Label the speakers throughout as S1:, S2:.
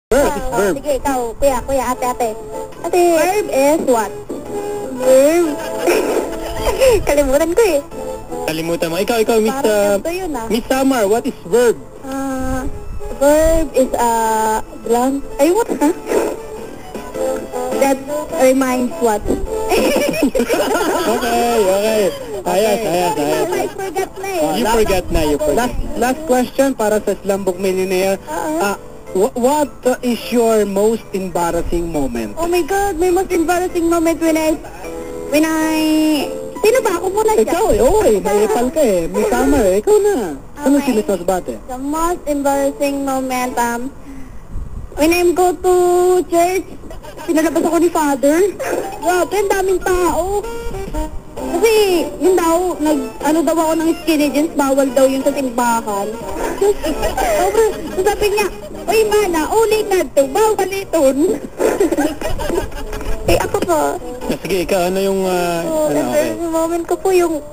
S1: Verb.
S2: Sige, ikaw. Kuya, ate. Verb is what? Verb. Kalimutan ko eh.
S1: Kalimutan mo. Ikaw, Miss,
S2: Parang ganito yun
S1: Miss Samar, what is verb?
S2: Verb is blank. Ay, what? Huh? That reminds what?
S1: Okay. Ayos.
S2: I forgot na eh.
S1: You forgot na. Last question para sa Slambok Millionaire. What is your most embarrassing moment?
S2: Oh my God, my most embarrassing moment when I... Sino ba? Ako muna siya.
S1: Ikaw may epal ka eh. Miss Samar, ikaw na. Ano si Miss Masbate?
S2: The most embarrassing moment, when I go to church, pinalabas ako ni Father. Grabe, ang daming tao. Kasi, yun daw, ano daw ako ng skinny jeans, bawal daw yun sa simbahan. So, sabi niya, "Uy, mana, uli na to, bawal iton." Eh, ako po.
S1: Sige, ikaw, ano yung...
S2: Embarrassing moment ko po yung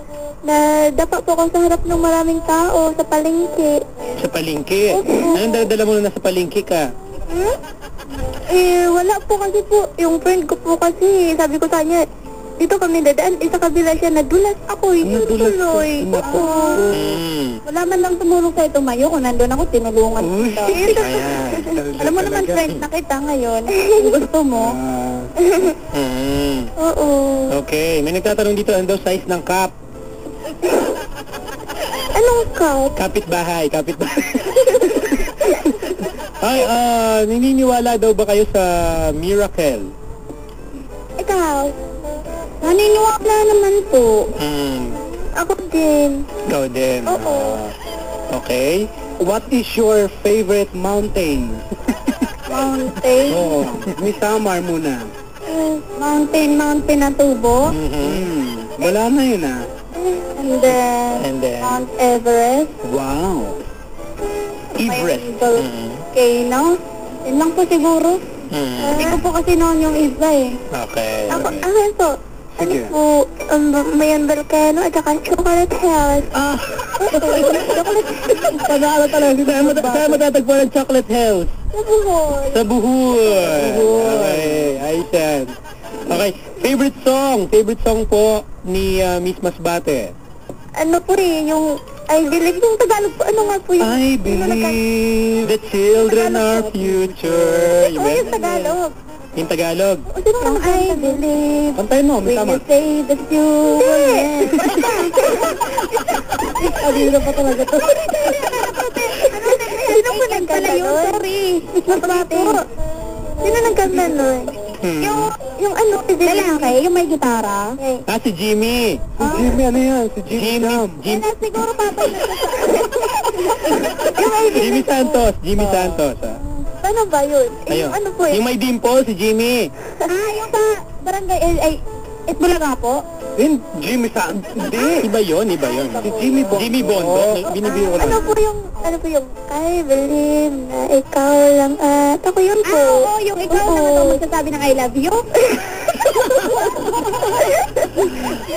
S2: nadapa po ako sa harap ng maraming tao sa palengke.
S1: Sa palengke? Anong dala mo na sa palengke ka?
S2: Wala po kasi po. Yung friend ko po kasi, sabi ko sa kanya, dito kami dadaan, sa kabila siya, nadulas ako, yun tuloy. Wala man lang tumulong sa tumayo, kung nandun ako, tinulungan kita. Alam mo naman, friend, nakita ngayon, kung gusto mo. Oo.
S1: Okay, may nagtatanong dito, ano daw size ng cup?
S2: Anong cup?
S1: Kapitbahay. Ay, naniniwala daw ba kayo sa miracle?
S2: Ikaw? Naniniwala naman po. Ako din.
S1: Ikaw din.
S2: Oo.
S1: Okay. What is your favorite mountain?
S2: Mountain?
S1: Oo. Miss Samar muna.
S2: Mountain na tubo.
S1: Wala na yun
S2: And then, Mount Everest.
S1: Wow. Everest.
S2: Volcano. Yun lang po siguro. Hindi ko po kasi noon yung iba eh.
S1: Okay.
S2: Ako po. Ano po, may volcano at saka chocolate hills.
S1: Pag-aaral talaga. Saan matatagpuan ang chocolate hills?
S2: Sa Bohol.
S1: Sa Bohol. Okay. Ayos yan. Okay. Favorite song po ni Miss Masbate?
S2: Ano po yung I believe yung Tagalog po. Ano nga po yung...
S1: I believe the children are future.
S2: Yung Tagalog.
S1: Yung Tagalog.
S2: Yung I believe.
S1: Kantayin mo, may
S2: When
S1: tama.
S2: you say that you will. Abira pa talaga to. Sino po nagkanta yun? Sorry. Miss Masbate. Sino nagkanta nun? Yung ano, lalaki, yung may gitara.
S1: Si Jimmy. Si Jimmy, ano yan? Si Jimmy.
S2: Siguro papa.
S1: Jimmy Santos.
S2: Paano ba yun?
S1: Ayun.
S2: Ano po
S1: Yung may dimple, si Jimmy.
S2: Yung sa barangay, Itbulaga po?
S1: Jimmy Santos. Hindi. Iba yun. Si Jimmy Bongo. Binibiro ko lang.
S2: Ano po yung, I believe na ikaw lang at ako yun po. Oo, yung ikaw lang ito magsasabi ng I love you.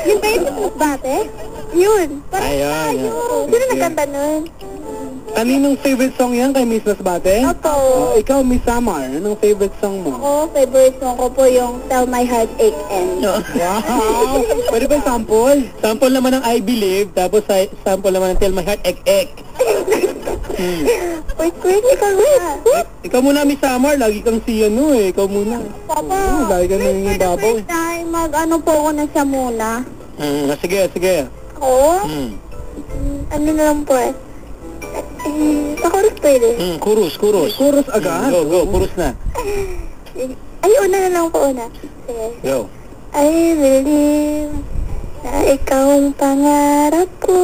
S2: Yun ba yung Masbate? Yun.
S1: Ayun.
S2: Sino nagkanta nun?
S1: Kaninong favorite song yan kay Miss Masbate?
S2: Ako.
S1: Ikaw, Miss Samar, anong favorite song mo?
S2: Ako, favorite song ko po yung Tell My Heart Ache End.
S1: Wow! Pwede ba yung sample? Sample naman ng I Believe, tapos sample naman ng Tell My Heart Ek.
S2: Wait, ikaw muna.
S1: Ikaw muna, Miss Samar, lagi kang si ikaw muna.
S2: Papa,
S1: lagi kang nangingin babaw.
S2: first time, mag-ano po ako na siya muna.
S1: Sige.
S2: Ako? Ano na lang po sa chorus pwede.
S1: Chorus. Chorus agad? Go, chorus na.
S2: Ay, una na lang po, una. Sige.
S1: Go.
S2: I believe na ikaw ang pangarap ko.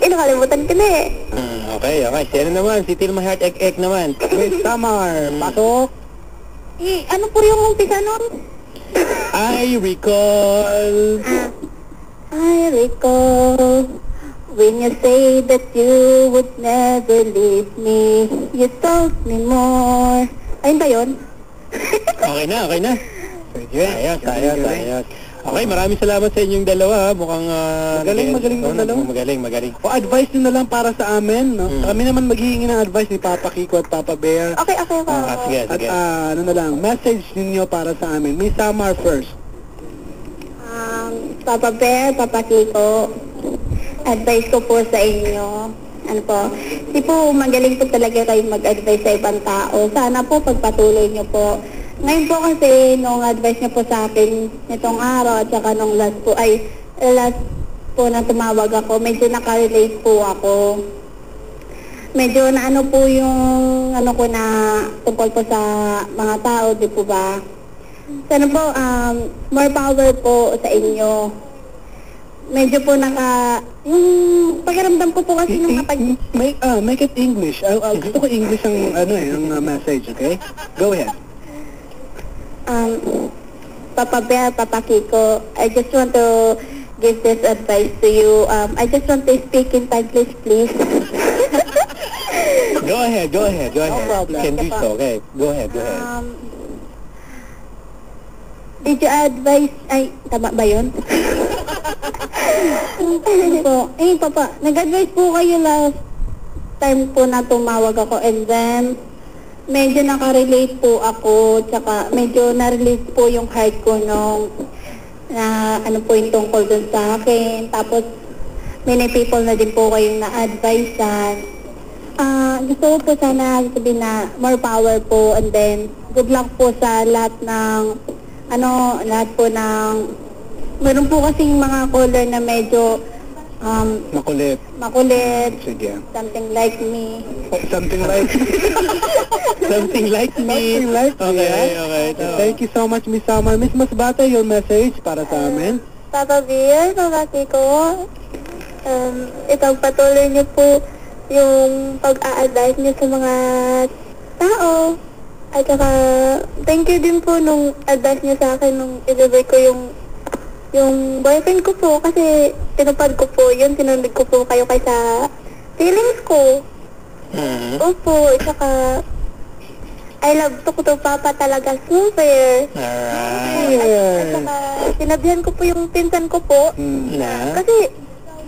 S2: Nakalimutan ko na eh.
S1: Okay. Sino naman? Si Tell My Heart Ek naman. Miss Samar, pasok.
S2: Ano po yung umpisa nun?
S1: I recall
S2: when you say that you would never leave me, you told me more. Ayun ba yun?
S1: Okay na. Ayos. Okay, maraming salamat sa inyong dalawa. Mukhang...
S3: Magaling ng dalawa.
S1: Magaling.
S3: O advice nyo na lang para sa amin, no? Kami naman maghihingi ng advice ni Papa Kiko at Papa Bear.
S2: Okay po.
S1: Sige.
S3: At ano na lang, message ninyo para sa amin. Miss Samar first.
S2: Papa Bear, Papa Kiko, advice ko po sa inyo, ano po, di po magaling po talaga kayo mag-advise sa ibang tao. Sana po pagpatuloy nyo po. Ngayon po kasi, nung advice nyo po sa akin nitong araw at saka nung last po na tumawag ako, medyo nakarelate po ako. Medyo na ano po yung ano ko na tungkol po sa mga tao, di po ba? Sana po, more power po sa inyo. Medyo po yung pakiramdam ko po kasi nung
S3: Make it English. Gusto ko English ang ang message, okay? Go ahead.
S2: Papa Bear, Papa Kiko, I just want to give this advice to you. I just want to speak in Taglish, please.
S1: Go ahead.
S3: No problem.
S1: Can do so, okay. Go ahead.
S2: Did you advise... Ay, tama ba yun? Papa, nag-advise po kayo last time po na tumawag ako and then medyo nakarelate po ako tsaka medyo na-release po yung heart ko nung na ano po yung tungkol dun sa akin. Tapos many people na din po kayong na-advisean. Gusto ko po sana sabihin na more power po and then good luck po sa lahat ng lahat po ng, meron po kasing mga color na medyo,
S3: Makulit.
S1: Sige.
S2: something like me.
S3: Something like...
S1: Something like me.
S3: Something like me.
S1: Okay.
S3: Thank you so much, Miss Samar. Miss Masbate, your message para sa amin.
S2: Papa Bear, Papa Kiko, ipagpatuloy niyo po yung pag-a-advise niyo sa mga tao. At saka, thank you din po nung advice niyo sa akin nung i-deliver ko yung boyfriend ko po kasi tinupad ko po yun, sinunod ko po kayo kaysa feelings ko. Opo, at saka I love to Papa talaga super. At saka sinabihan ko po yung pinsan ko po kasi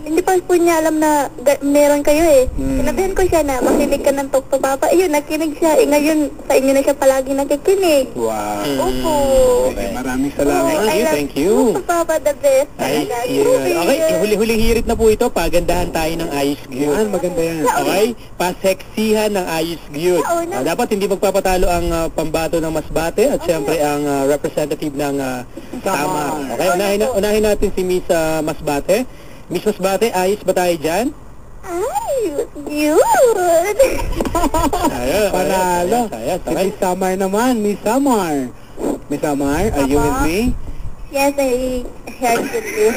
S2: hindi pa po niya alam na meron kayo eh. Sinabihan ko siya na makinig ka ng Tukto Papa. Ayun, nakinig siya. Ngayon, sa inyo na siya palagi nakikinig.
S3: Wow.
S2: Opo.
S3: Okay, maraming salamat.
S1: Thank you.
S2: Tukto Papa, the best.
S1: Okay, huli-huling hirit na po ito. Pagandahan tayo ng ayos gyud.
S3: Maganda yan.
S1: Okay? Paseksihan ng ayos gyud. Dapat hindi magpapatalo ang pambato ng Masbate at siyempre ang representative ng Samar. Okay, unahin natin si Miss Masbate. Miss Masbate, ayos ba tayo dyan?
S2: Ayos, yun.
S3: Panalo. Si Miss Samar naman. Miss Samar. Miss Samar, are you with me?
S2: Yes, I heard you.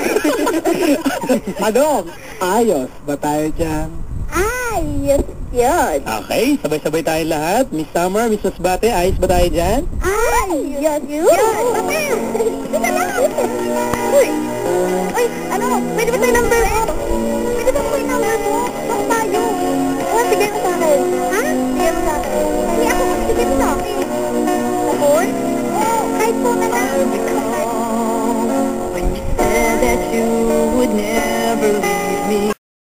S3: Ayos ba tayo dyan?
S2: Ayos, yun.
S1: Okay, sabay-sabay tayo lahat. Miss Samar, Miss Masbate, ayos ba tayo dyan?
S2: Ayos, yun. Uy, ano? Pwede ba tayo number